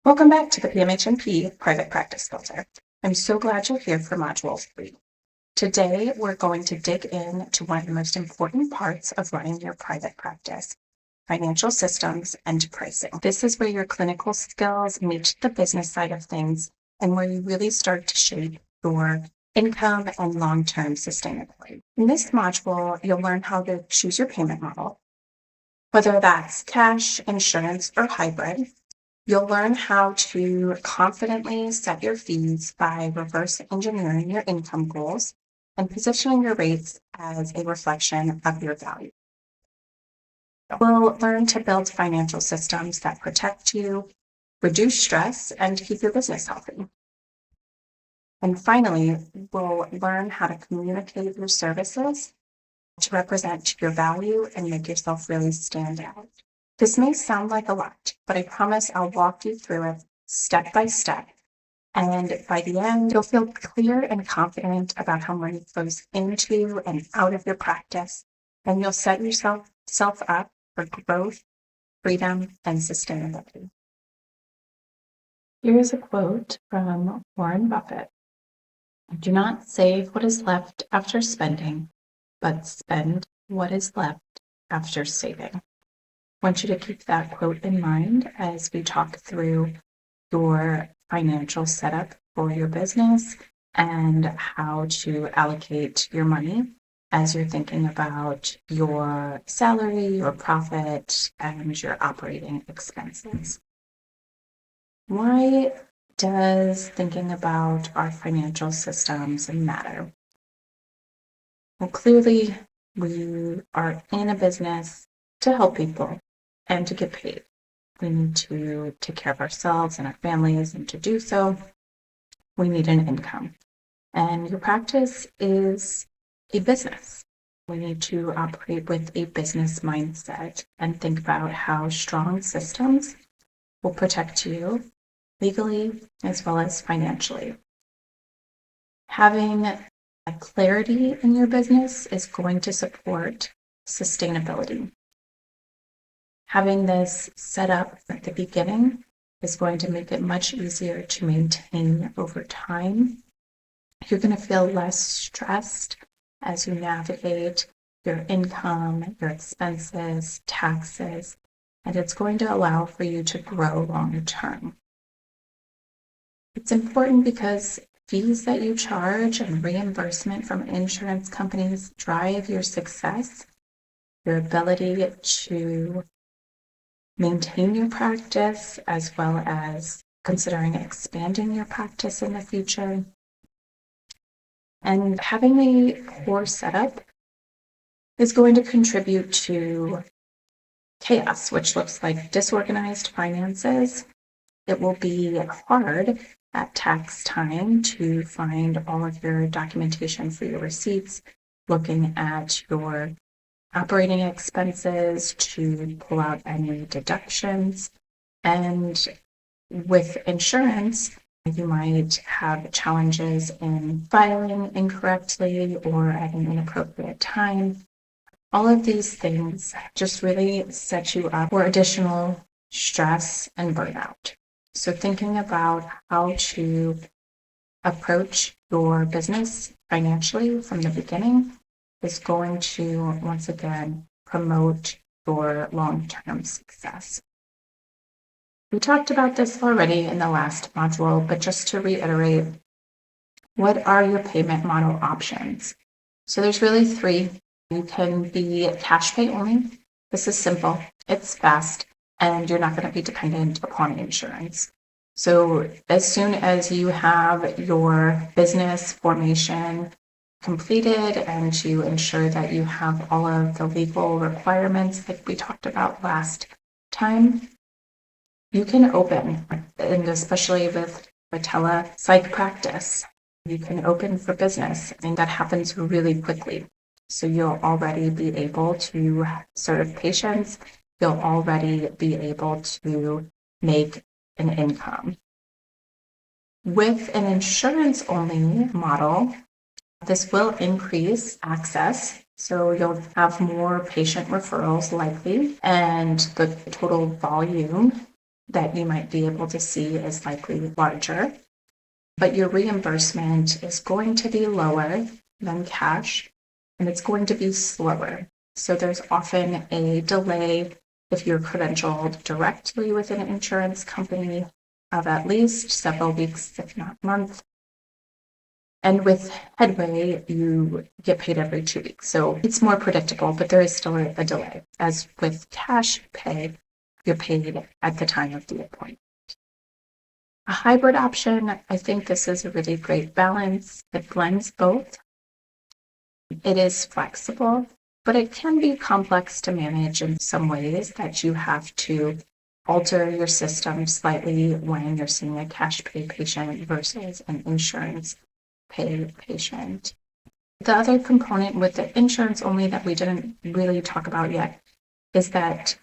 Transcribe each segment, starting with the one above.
Welcome back to the PMHNP Private Practice Filter. I'm so glad you're here for Module 3. Today, we're going to dig into one of the most important parts of running your private practice, financial systems and pricing. This is where your clinical skills meet the business side of things and where you really start to shape your income and long-term sustainability. In this module, you'll learn how to choose your payment model, whether that's cash, insurance, or hybrid. You'll learn how to confidently set your fees by reverse engineering your income goals and positioning your rates as a reflection of your value. We'll learn to build financial systems that protect you, reduce stress, and keep your business healthy. And finally, we'll learn how to communicate your services to represent your value and make yourself really stand out. This may sound like a lot, but I promise I'll walk you through it step by step. And by the end, you'll feel clear and confident about how money flows into and out of your practice, and you'll set yourself up for growth, freedom, and sustainability. Here's a quote from Warren Buffett. Do not save what is left after spending, but spend what is left after saving. I want you to keep that quote in mind as we talk through your financial setup for your business and how to allocate your money as you're thinking about your salary, your profit, and your operating expenses. Why does thinking about our financial systems matter? Well, clearly, we are in a business to help people and to get paid. We need to take care of ourselves and our families, and to do so, we need an income. And your practice is a business. We need to operate with a business mindset and think about how strong systems will protect you legally as well as financially. Having a clarity in your business is going to support sustainability. Having this set up at the beginning is going to make it much easier to maintain over time. You're going to feel less stressed as you navigate your income, your expenses, taxes, and it's going to allow for you to grow long term. It's important because fees that you charge and reimbursement from insurance companies drive your success, your ability to maintain your practice, as well as considering expanding your practice in the future. And having a poor setup is going to contribute to chaos, which looks like disorganized finances. It will be hard at tax time to find all of your documentation for your receipts, looking at your operating expenses to pull out any deductions. And with insurance, you might have challenges in filing incorrectly or at an inappropriate time. All of these things just really set you up for additional stress and burnout. So thinking about how to approach your business financially from the beginning is going to, once again, promote your long-term success. We talked about this already in the last module, but just to reiterate, what are your payment model options? So there's really three. You can be cash pay only. This is simple, it's fast, and you're not going to be dependent upon insurance. So as soon as you have your business formation completed and you ensure that you have all of the legal requirements like we talked about last time, you can open, and especially with a tele-psych practice, you can open for business, and that happens really quickly. So you'll already be able to serve patients, you'll already be able to make an income. With an insurance-only model, this will increase access, so you'll have more patient referrals likely, and the total volume that you might be able to see is likely larger, but your reimbursement is going to be lower than cash, and it's going to be slower. So there's often a delay if you're credentialed directly with an insurance company of at least several weeks, if not months. And with Headway, you get paid every 2 weeks. So it's more predictable, but there is still a delay. As with cash pay, you're paid at the time of the appointment. A hybrid option, I think this is a really great balance. It blends both. It is flexible, but it can be complex to manage in some ways that you have to alter your system slightly when you're seeing a cash pay patient versus an insurance pay patient. The other component with the insurance only that we didn't really talk about yet is that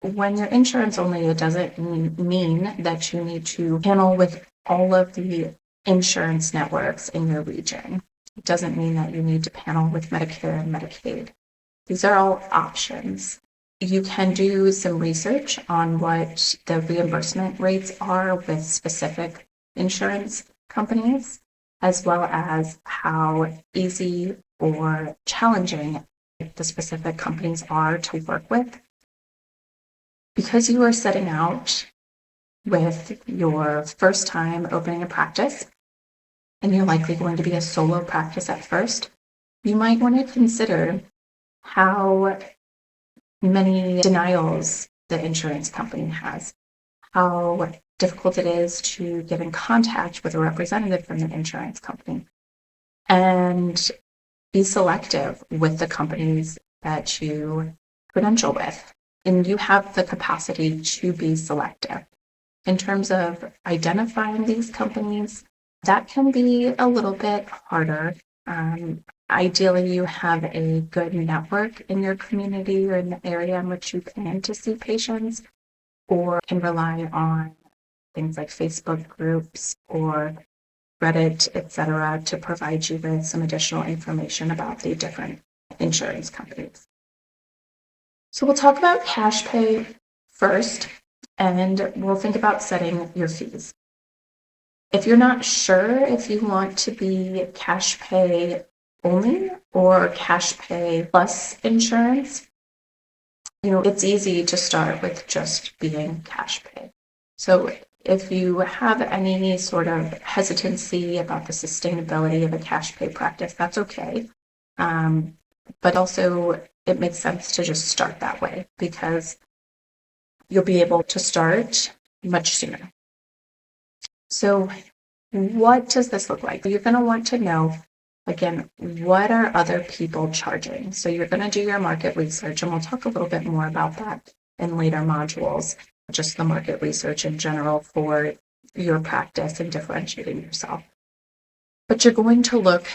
when you're insurance only, it doesn't mean that you need to panel with all of the insurance networks in your region. It doesn't mean that you need to panel with Medicare and Medicaid. These are all options. You can do some research on what the reimbursement rates are with specific insurance companies, as well as how easy or challenging the specific companies are to work with. Because you are setting out with your first time opening a practice, and you're likely going to be a solo practice at first, you might want to consider how many denials the insurance company has, how difficult it is to get in contact with a representative from the insurance company, and be selective with the companies that you credential with. And you have the capacity to be selective. In terms of identifying these companies, that can be a little bit harder. Ideally, you have a good network in your community or in the area in which you plan to see patients, or can rely on things like Facebook groups or Reddit, etc., to provide you with some additional information about the different insurance companies. So we'll talk about cash pay first, and we'll think about setting your fees. If you're not sure if you want to be cash pay only or cash pay plus insurance, it's easy to start with just being cash pay. So if you have any sort of hesitancy about the sustainability of a cash pay practice, that's okay. But also it makes sense to just start that way because you'll be able to start much sooner. So what does this look like? You're going to want to know, again, what are other people charging? So you're going to do your market research, and we'll talk a little bit more about that in later modules, just the market research in general for your practice and differentiating yourself. But you're going to look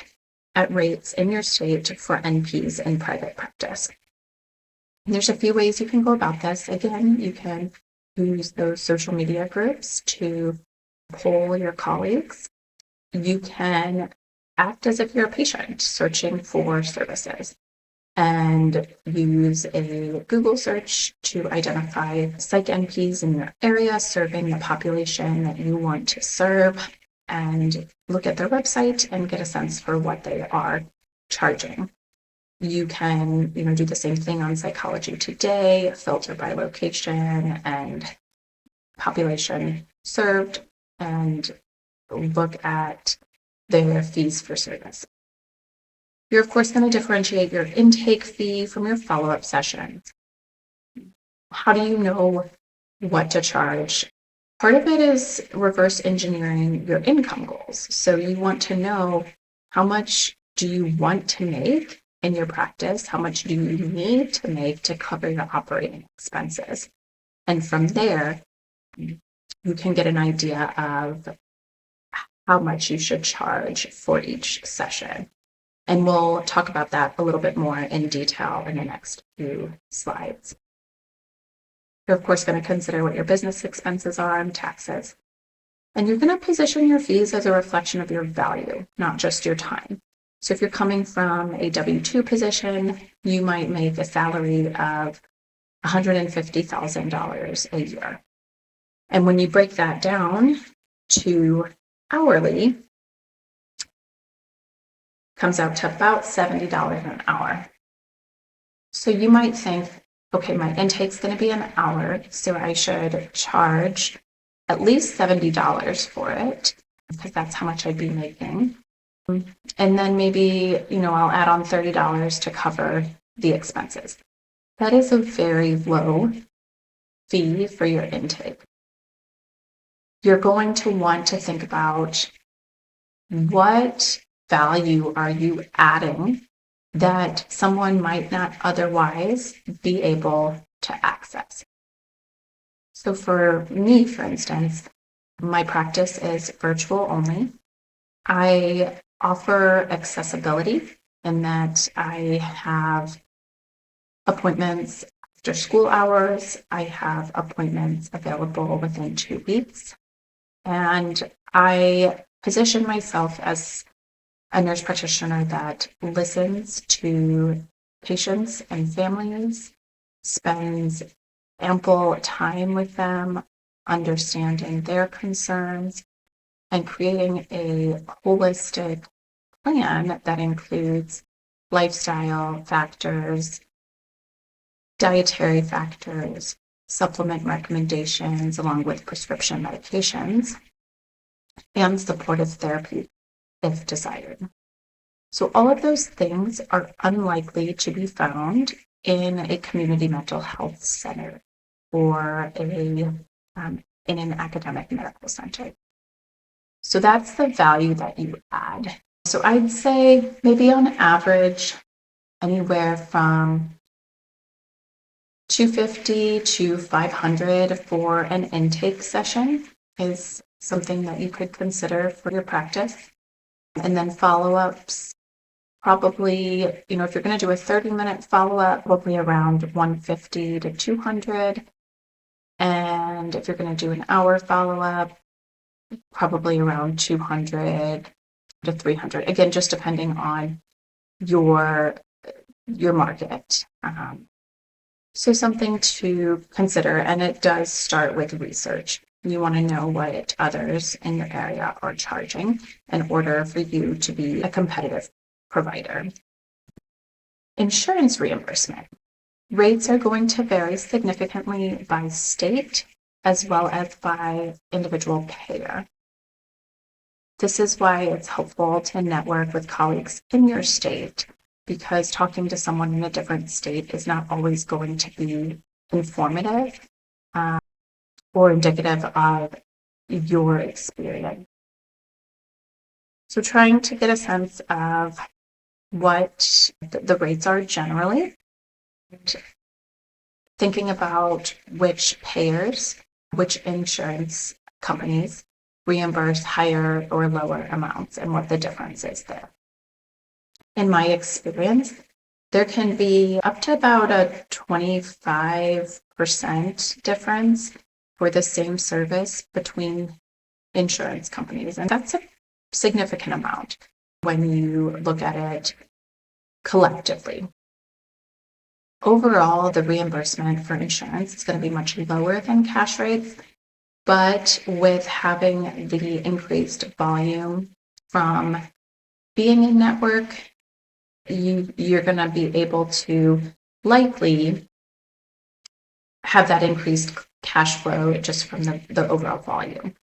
at rates in your state for NPs in private practice. There's a few ways you can go about this. Again, you can use those social media groups to poll your colleagues. You can act as if you're a patient searching for services and use a Google search to identify psych NPs in your area serving the population that you want to serve, and look at their website and get a sense for what they are charging. You can, do the same thing on Psychology Today, filter by location and population served, and look at their fees for service. You're, of course, going to differentiate your intake fee from your follow-up sessions. How do you know what to charge? Part of it is reverse engineering your income goals. So you want to know, how much do you want to make in your practice? How much do you need to make to cover your operating expenses? And from there, you can get an idea of how much you should charge for each session. And we'll talk about that a little bit more in detail in the next few slides. You're, of course, going to consider what your business expenses are and taxes. And you're going to position your fees as a reflection of your value, not just your time. So if you're coming from a W-2 position, you might make a salary of $150,000 a year. And when you break that down to hourly, comes out to about $70 an hour. So you might think, okay, my intake's going to be an hour, so I should charge at least $70 for it, because that's how much I'd be making. And then maybe, I'll add on $30 to cover the expenses. That is a very low fee for your intake. You're going to want to think about what value are you adding that someone might not otherwise be able to access. So for me, for instance, my practice is virtual only. I offer accessibility in that I have appointments after school hours. I have appointments available within 2 weeks. And I position myself as a nurse practitioner that listens to patients and families, spends ample time with them, understanding their concerns, and creating a holistic plan that includes lifestyle factors, dietary factors, supplement recommendations, along with prescription medications, and supportive therapy if desired. So all of those things are unlikely to be found in a community mental health center or in an academic medical center. So that's the value that you add. So I'd say maybe on average, anywhere from $250 to $500 for an intake session is something that you could consider for your practice. And then follow-ups, probably, if you're going to do a 30-minute follow-up, probably around $150 to $200. And if you're going to do an hour follow-up, probably around $200 to $300. Again, just depending on your market. So something to consider, and it does start with research. You want to know what others in your area are charging in order for you to be a competitive provider. Insurance reimbursement. Rates are going to vary significantly by state as well as by individual payer. This is why it's helpful to network with colleagues in your state, because talking to someone in a different state is not always going to be informative or indicative of your experience. So trying to get a sense of what the rates are generally, thinking about which payers, which insurance companies reimburse higher or lower amounts and what the difference is there. In my experience, there can be up to about a 25% difference for the same service between insurance companies. And that's a significant amount when you look at it collectively. Overall, the reimbursement for insurance is going to be much lower than cash rates, but with having the increased volume from being in network, you're going to be able to likely have that increased cash flow just from the overall volume.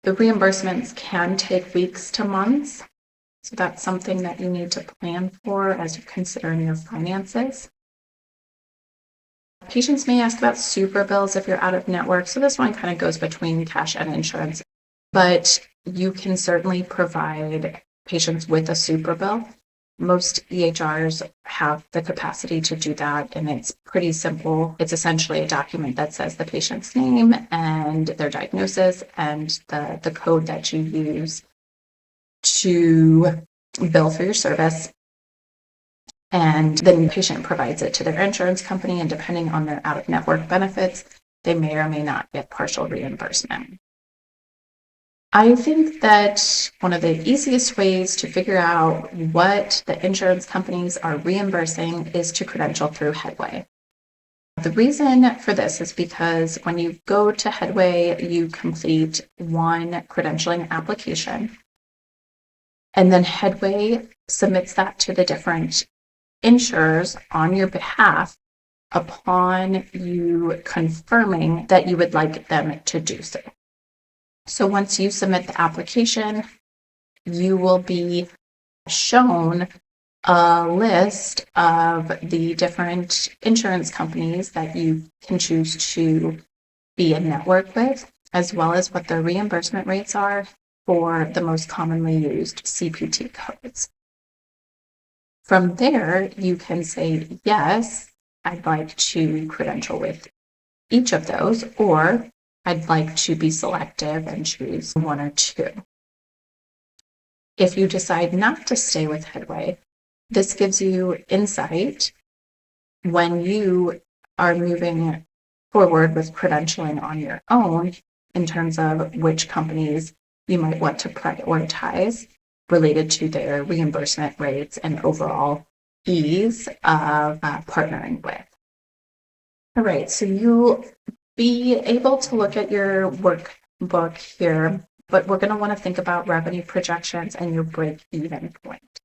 The reimbursements can take weeks to months, so that's something that you need to plan for as you're considering your finances. Patients may ask about super bills if you're out of network, so this one kind of goes between cash and insurance, but you can certainly provide patients with a super bill. Most EHRs have the capacity to do that, and it's pretty simple. It's essentially a document that says the patient's name and their diagnosis and the code that you use to bill for your service. And then the patient provides it to their insurance company, and depending on their out-of-network benefits, they may or may not get partial reimbursement. I think that one of the easiest ways to figure out what the insurance companies are reimbursing is to credential through Headway. The reason for this is because when you go to Headway, you complete one credentialing application, and then Headway submits that to the different insurers on your behalf upon you confirming that you would like them to do so. So once you submit the application, you will be shown a list of the different insurance companies that you can choose to be in network with, as well as what the reimbursement rates are for the most commonly used CPT codes. From there, you can say, yes, I'd like to credential with each of those, or I'd like to be selective and choose one or two. If you decide not to stay with Headway, this gives you insight when you are moving forward with credentialing on your own in terms of which companies you might want to prioritize related to their reimbursement rates and overall ease of partnering with. All right, so you'll be able to look at your workbook here, but we're going to want to think about revenue projections and your break-even point.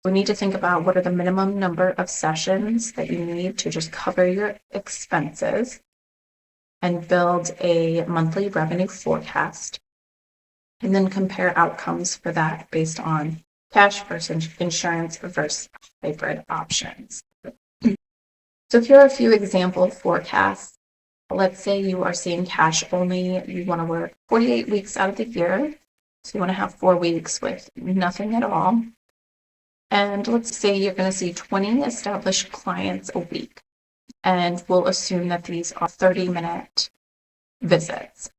We need to think about what are the minimum number of sessions that you need to just cover your expenses and build a monthly revenue forecast, and then compare outcomes for that based on cash versus insurance versus hybrid options. So here are a few example forecasts. Let's say you are seeing cash only, you want to work 48 weeks out of the year. So you want to have 4 weeks with nothing at all. And let's say you're going to see 20 established clients a week. And we'll assume that these are 30-minute visits.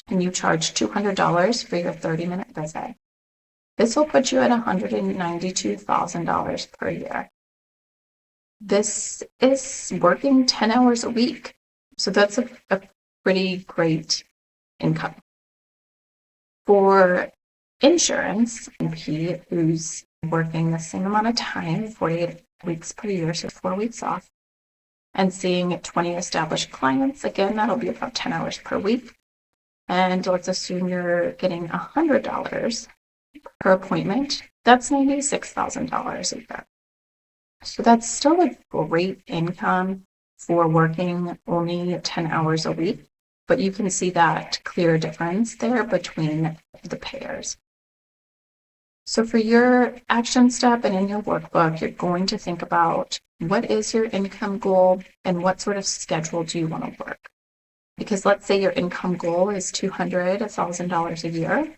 And you charge $200 for your 30-minute visit. This will put you at $192,000 per year. This is working 10 hours a week. So that's a pretty great income. For insurance, PMHNP, who's working the same amount of time, 48 weeks per year, so 4 weeks off, and seeing 20 established clients, again, that'll be about 10 hours per week. And let's assume you're getting $100 per appointment. That's $96,000 a year. So that's still a great income for working only 10 hours a week, but you can see that clear difference there between the payers. So for your action step and in your workbook, you're going to think about what is your income goal and what sort of schedule do you want to work? Because let's say your income goal is $1,000 a year.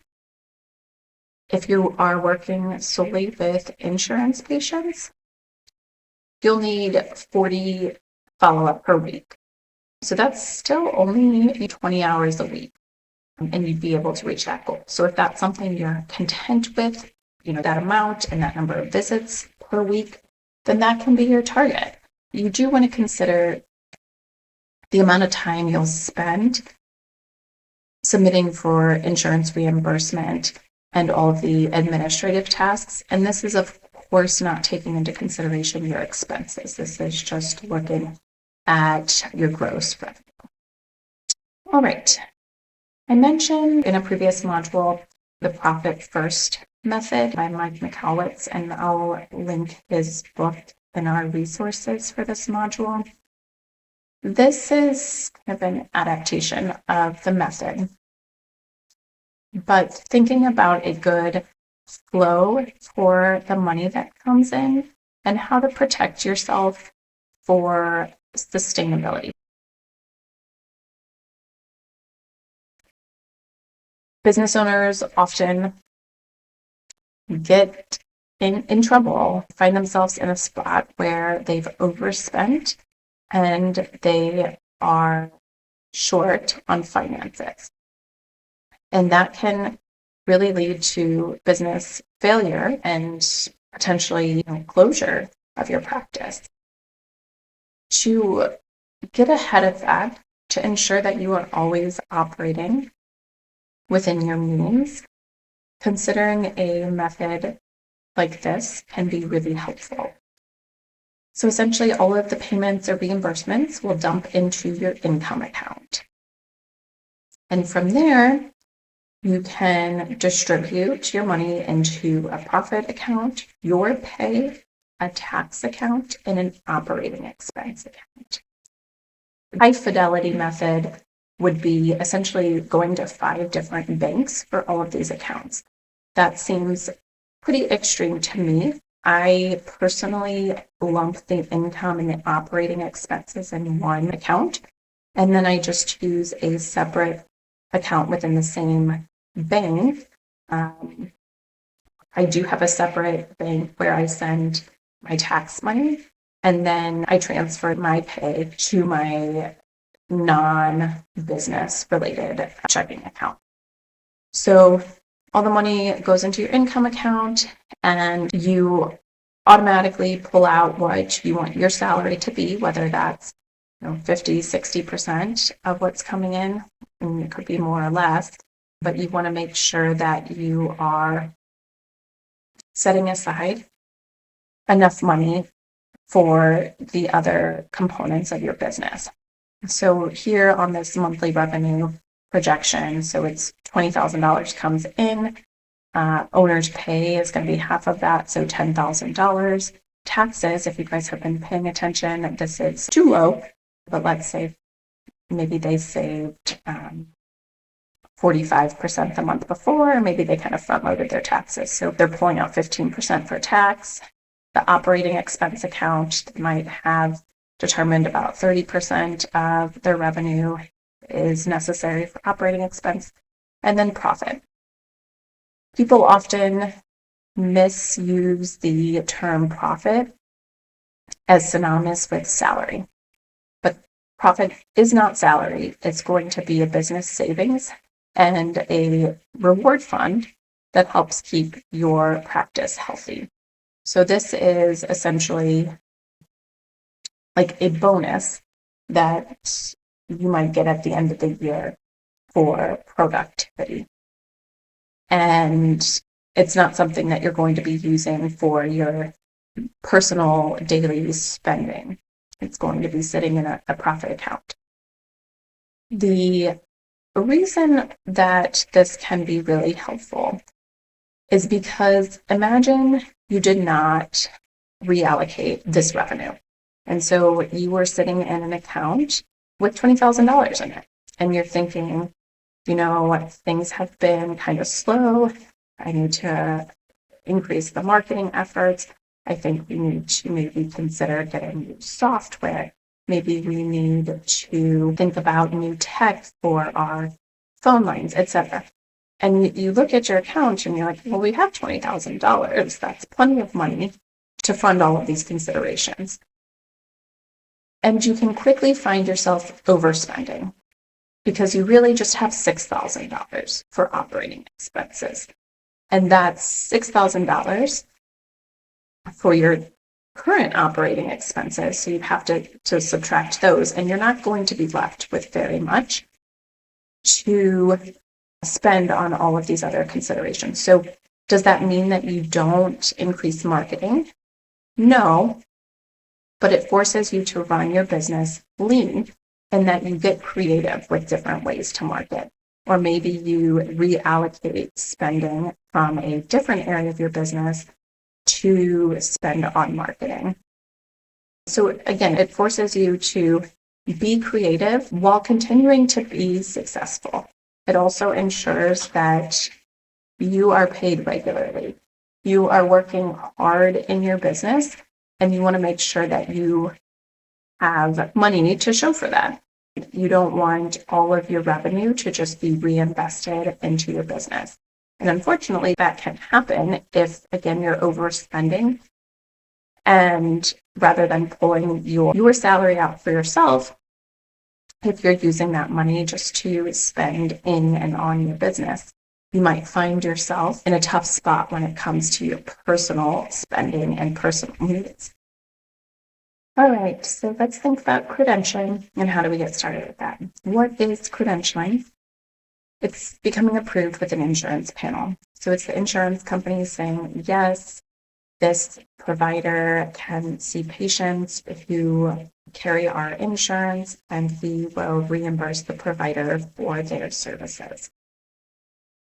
If you are working solely with insurance patients, you'll need 40 follow-up per week. So that's still only 20 hours a week, and you'd be able to reach that goal. So if that's something you're content with, that amount and that number of visits per week, then that can be your target. You do want to consider the amount of time you'll spend submitting for insurance reimbursement and all of the administrative tasks. And this is, of course, not taking into consideration your expenses. This is just looking at your gross revenue. All right. I mentioned in a previous module the Profit First method by Mike McCowitz, and I'll link his book in our resources for this module. This is kind of an adaptation of the method, but thinking about a good flow for the money that comes in and how to protect yourself for sustainability. Business owners often get in trouble, find themselves in a spot where they've overspent and they are short on finances. And that can really lead to business failure and potentially closure of your practice. To get ahead of that, to ensure that you are always operating within your means, considering a method like this can be really helpful. So essentially all of the payments or reimbursements will dump into your income account. And from there, you can distribute your money into a profit account, your pay, a tax account, and an operating expense account. The high fidelity method would be essentially going to 5 different banks for all of these accounts. That seems pretty extreme to me. I personally lump the income and the operating expenses in one account, and then I just choose a separate account within the same bank. I do have a separate bank where I send my tax money, and then I transfer my pay to my non-business related checking account. So all the money goes into your income account, and you automatically pull out what you want your salary to be, whether that's 50, 60% of what's coming in, and it could be more or less, but you want to make sure that you are setting aside enough money for the other components of your business. So here on this monthly revenue projection, so it's $20,000 comes in, owner's pay is going to be half of that, so $10,000. Taxes, if you guys have been paying attention, this is too low, but let's say maybe they saved 45% the month before, or maybe they kind of front loaded their taxes. So they're pulling out 15% for tax. The operating expense account might have determined about 30% of their revenue is necessary for operating expense, and then profit. People often misuse the term profit as synonymous with salary, but profit is not salary. It's going to be a business savings and a reward fund that helps keep your practice healthy. So this is essentially like a bonus that you might get at the end of the year for productivity. And it's not something that you're going to be using for your personal daily spending. It's going to be sitting in a profit account. The reason that this can be really helpful is because imagine you did not reallocate this revenue. And so you were sitting in an account with $20,000 in it, and you're thinking, things have been kind of slow. I need to increase the marketing efforts. I think we need to maybe consider getting new software. Maybe we need to think about new tech for our phone lines, etc. And you look at your account and you're like, well, we have $20,000. That's plenty of money to fund all of these considerations. And you can quickly find yourself overspending because you really just have $6,000 for operating expenses. And that's $6,000 for your current operating expenses. So you have to subtract those, and you're not going to be left with very much to spend on all of these other considerations. So does that mean that you don't increase marketing? No, but it forces you to run your business lean and that you get creative with different ways to market. Or maybe you reallocate spending from a different area of your business to spend on marketing. So again, it forces you to be creative while continuing to be successful. It also ensures that you are paid regularly. You are working hard in your business, and you want to make sure that you have money to show for that. You don't want all of your revenue to just be reinvested into your business. And unfortunately, that can happen if, again, you're overspending. And rather than pulling your salary out for yourself, if you're using that money just to spend in and on your business, you might find yourself in a tough spot when it comes to your personal spending and personal needs. All right, so let's think about credentialing and how do we get started with that? What is credentialing? It's becoming approved with an insurance panel. So it's the insurance company saying, yes, This provider can see patients who carry our insurance, and we will reimburse the provider for their services.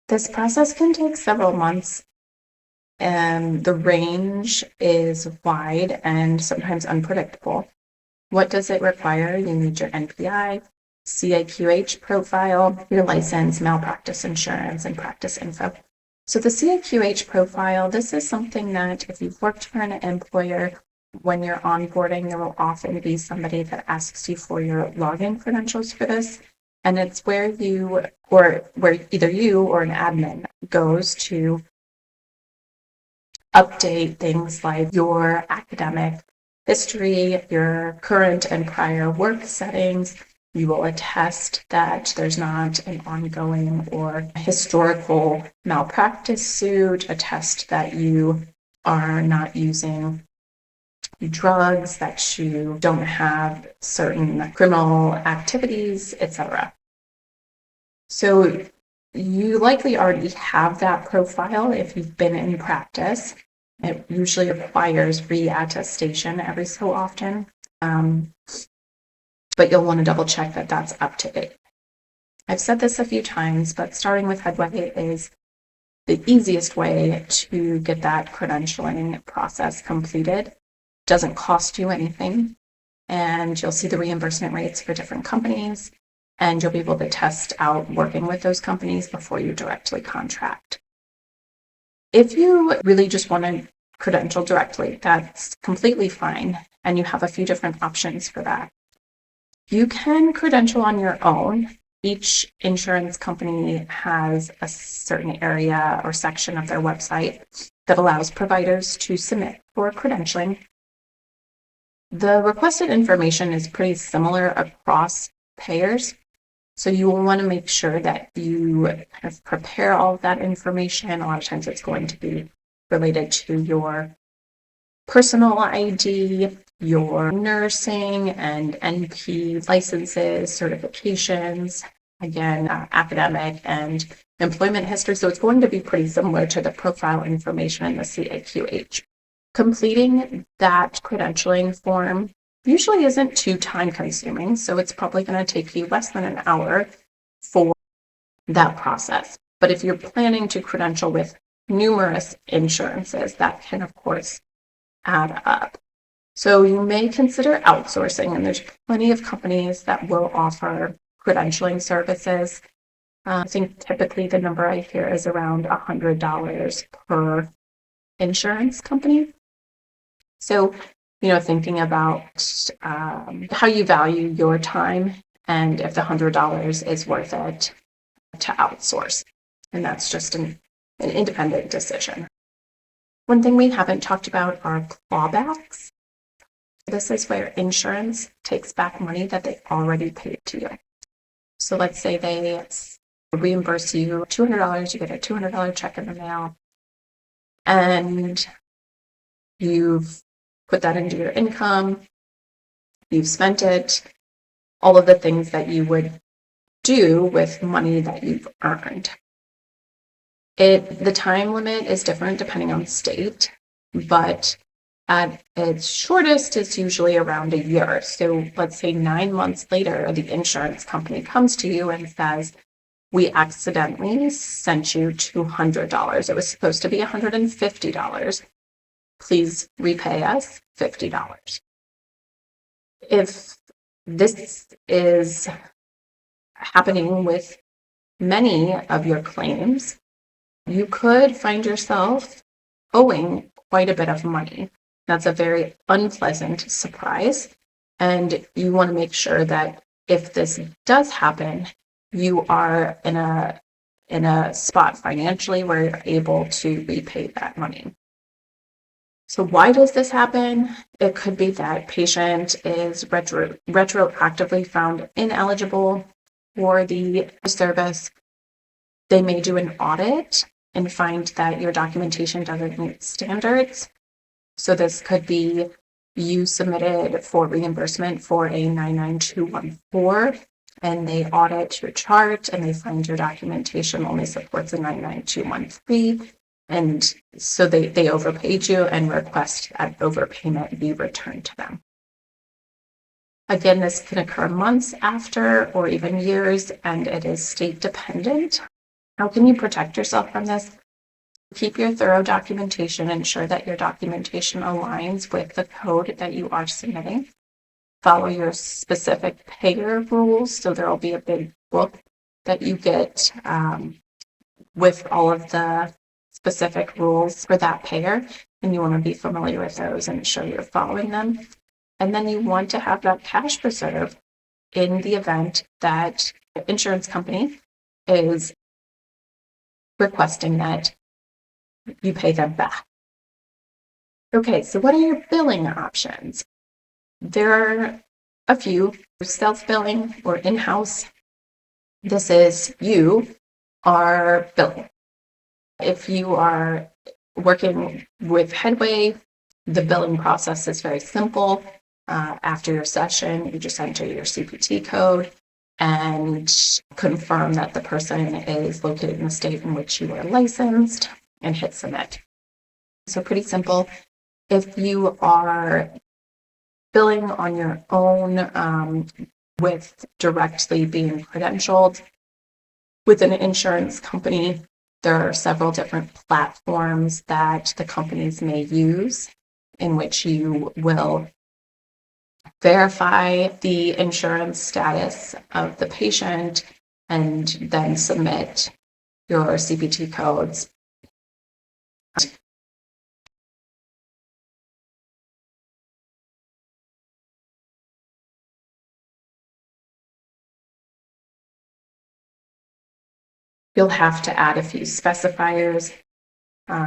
This process can take several months, and the range is wide and sometimes unpredictable. What does it require? You need your NPI, CAQH profile, your license, malpractice insurance, and practice info. So the CAQH profile, this is something that if you've worked for an employer, when you're onboarding, there will often be somebody that asks you for your login credentials for this. And it's where either you or an admin goes to update things like your academic history, your current and prior work settings. You will attest that there's not an ongoing or historical malpractice suit, attest that you are not using drugs, that you don't have certain criminal activities, etc. So you likely already have that profile if you've been in practice. It usually requires reattestation every so often, but you'll want to double check that that's up to date. I've said this a few times, but starting with Headway is the easiest way to get that credentialing process completed. It doesn't cost you anything, and you'll see the reimbursement rates for different companies, and you'll be able to test out working with those companies before you directly contract. If you really just want to credential directly, that's completely fine, and you have a few different options for that. You can credential on your own. Each insurance company has a certain area or section of their website that allows providers to submit for credentialing. The requested information is pretty similar across payers, so you will want to make sure that you kind of prepare all of that information. A lot of times it's going to be related to your personal ID, your nursing and NP licenses, certifications, again, academic and employment history. So it's going to be pretty similar to the profile information in the CAQH. Completing that credentialing form usually isn't too time consuming, so it's probably going to take you less than an hour for that process. But if you're planning to credential with numerous insurances, that can, of course, add up. So you may consider outsourcing, and there's plenty of companies that will offer credentialing services. I think typically the number I hear is around $100 per insurance company. So, thinking about how you value your time and if the $100 is worth it to outsource. And that's just an independent decision. One thing we haven't talked about are clawbacks. This is where insurance takes back money that they already paid to you. So let's say they reimburse you $200, you get a $200 check in the mail, and you've put that into your income, you've spent it, all of the things that you would do with money that you've earned. The time limit is different depending on state, but at its shortest, it's usually around a year. So let's say 9 months later, the insurance company comes to you and says, we accidentally sent you $200. It was supposed to be $150. Please repay us $50. If this is happening with many of your claims, you could find yourself owing quite a bit of money. That's a very unpleasant surprise, and you want to make sure that if this does happen, you are in a spot financially where you're able to repay that money. So why does this happen? It could be that patient is retroactively found ineligible for the service. They may do an audit and find that your documentation doesn't meet standards. So this could be you submitted for reimbursement for a 99214, and they audit your chart and they find your documentation only supports a 99213, And so they overpaid you and request that overpayment be returned to them. Again, this can occur months after or even years, and it is state dependent. How can you protect yourself from this? Keep your thorough documentation. Ensure that your documentation aligns with the code that you are submitting. Follow your specific payer rules. So there will be a big book that you get with all of the specific rules for that payer, and you want to be familiar with those and ensure you're following them. And then you want to have that cash reserve in the event that the insurance company is requesting that you pay them back. Okay, so what are your billing options? There are a few. Self-billing or in-house. This is you are billing. If you are working with Headway, the billing process is very simple. After your session, you just enter your CPT code and confirm that the person is located in the state in which you are licensed and hit submit. So pretty simple. If you are billing on your own with directly being credentialed with an insurance company, there are several different platforms that the companies may use in which you will verify the insurance status of the patient and then submit your CPT codes. You'll have to add a few specifiers,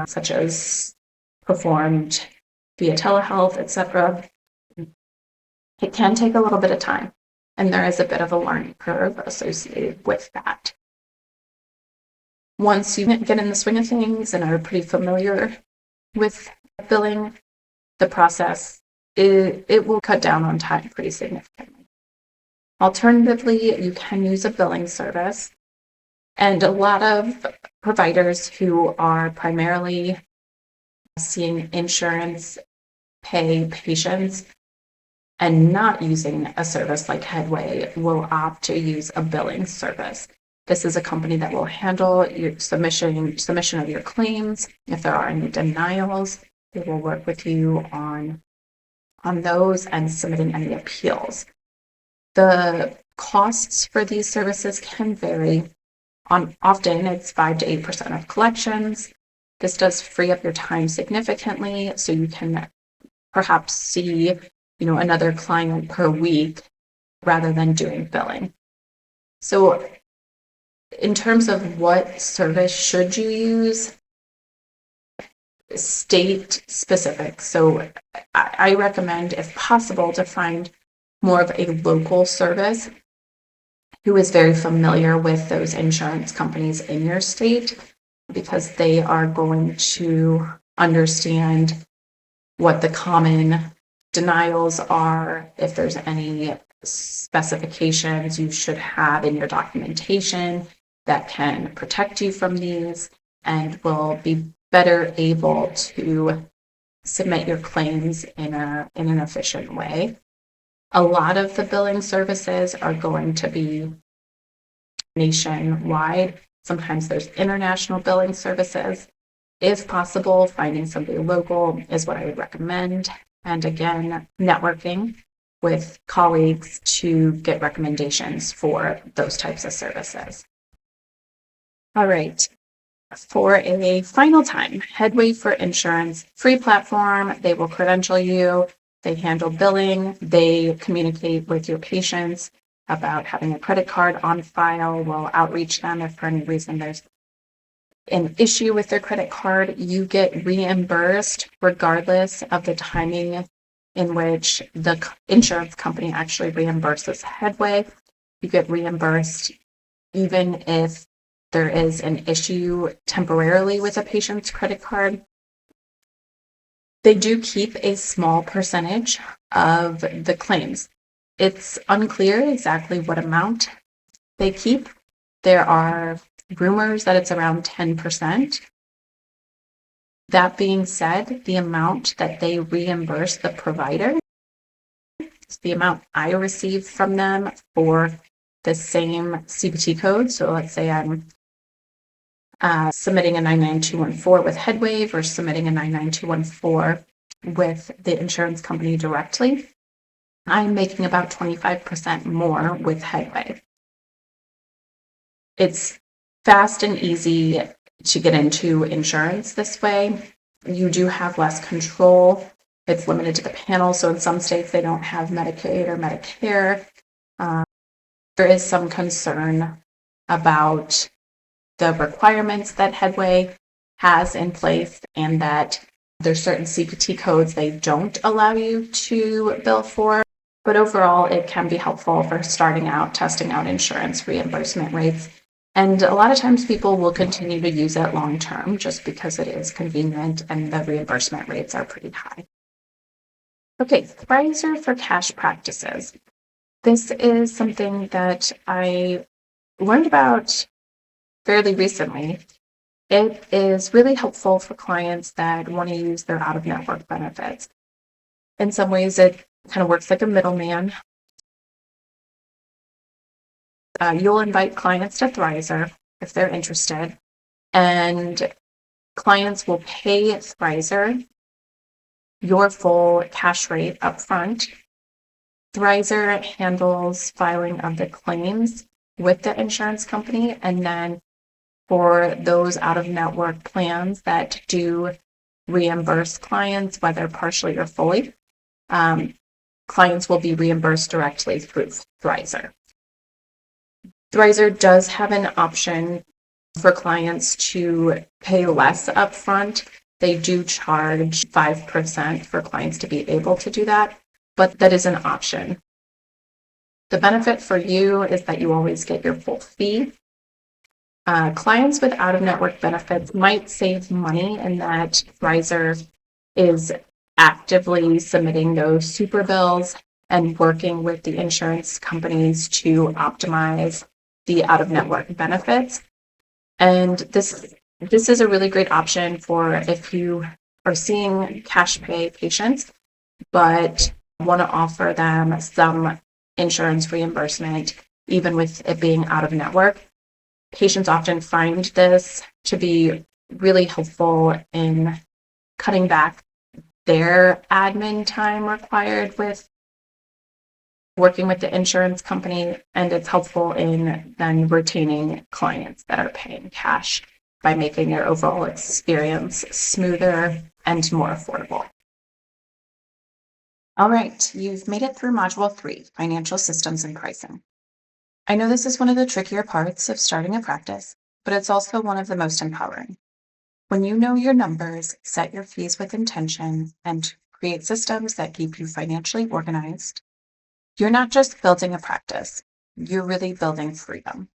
such as performed via telehealth, etc. It can take a little bit of time, and there is a bit of a learning curve associated with that. Once you get in the swing of things and are pretty familiar with billing, the process, it will cut down on time pretty significantly. Alternatively, you can use a billing service. And a lot of providers who are primarily seeing insurance pay patients and not using a service like Headway will opt to use a billing service. This is a company that will handle your submission of your claims. If there are any denials, they will work with you on those and submitting any appeals. The costs for these services can vary. Often it's 5 to 8% of collections. This does free up your time significantly, so you can perhaps see, another client per week rather than doing billing. So in terms of what service should you use, state specific. So I recommend, if possible, to find more of a local service who is very familiar with those insurance companies in your state, because they are going to understand what the common denials are, if there's any specifications you should have in your documentation that can protect you from these, and will be better able to submit your claims in an efficient way. A lot of the billing services are going to be nationwide. Sometimes there's international billing services. If possible, finding somebody local is what I would recommend. And again, networking with colleagues to get recommendations for those types of services. All right. For a final time, Headway for Insurance, free platform. They will credential you. They handle billing. They communicate with your patients about having a credit card on file. We'll outreach them if for any reason there's an issue with their credit card. You get reimbursed regardless of the timing in which the insurance company actually reimburses Headway. You get reimbursed even if there is an issue temporarily with a patient's credit card. They do keep a small percentage of the claims. It's unclear exactly what amount they keep. There are rumors that it's around 10%. That being said, the amount that they reimburse the provider is the amount I receive from them for the same CPT code. So let's say I'm submitting a 99214 with Headwave or submitting a 99214 with the insurance company directly. I'm making about 25% more with Headwave. It's fast and easy to get into insurance this way. You do have less control. It's limited to the panel. So in some states, they don't have Medicaid or Medicare. There is some concern about the requirements that Headway has in place and that there's certain CPT codes they don't allow you to bill for. But overall, it can be helpful for starting out, testing out insurance reimbursement rates. And a lot of times people will continue to use it long term just because it is convenient and the reimbursement rates are pretty high. Okay, Thrizer for cash practices. This is something that I learned about fairly recently. It is really helpful for clients that want to use their out-of-network benefits. In some ways, it kind of works like a middleman. You'll invite clients to Thrizer if they're interested, and clients will pay Thrizer your full cash rate upfront. Thrizer handles filing of the claims with the insurance company, and then for those out-of-network plans that do reimburse clients, whether partially or fully, clients will be reimbursed directly through Thrizer. Thrizer does have an option for clients to pay less upfront. They do charge 5% for clients to be able to do that, but that is an option. The benefit for you is that you always get your full fee. Clients with out-of-network benefits might save money in that Thrizer is actively submitting those super bills and working with the insurance companies to optimize the out-of-network benefits. And this is a really great option for if you are seeing cash pay patients, but want to offer them some insurance reimbursement, even with it being out of network. Patients often find this to be really helpful in cutting back their admin time required with working with the insurance company, and it's helpful in then retaining clients that are paying cash by making their overall experience smoother and more affordable. All right, you've made it through Module 3, Financial Systems and Pricing. I know this is one of the trickier parts of starting a practice, but it's also one of the most empowering. When you know your numbers, set your fees with intention, and create systems that keep you financially organized, you're not just building a practice, you're really building freedom.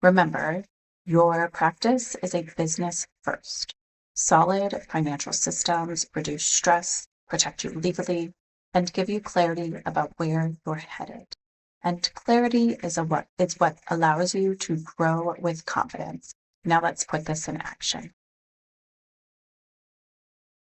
Remember, your practice is a business first. Solid financial systems reduce stress, protect you legally, and give you clarity about where you're headed. And clarity is what allows you to grow with confidence. Now let's put this in action.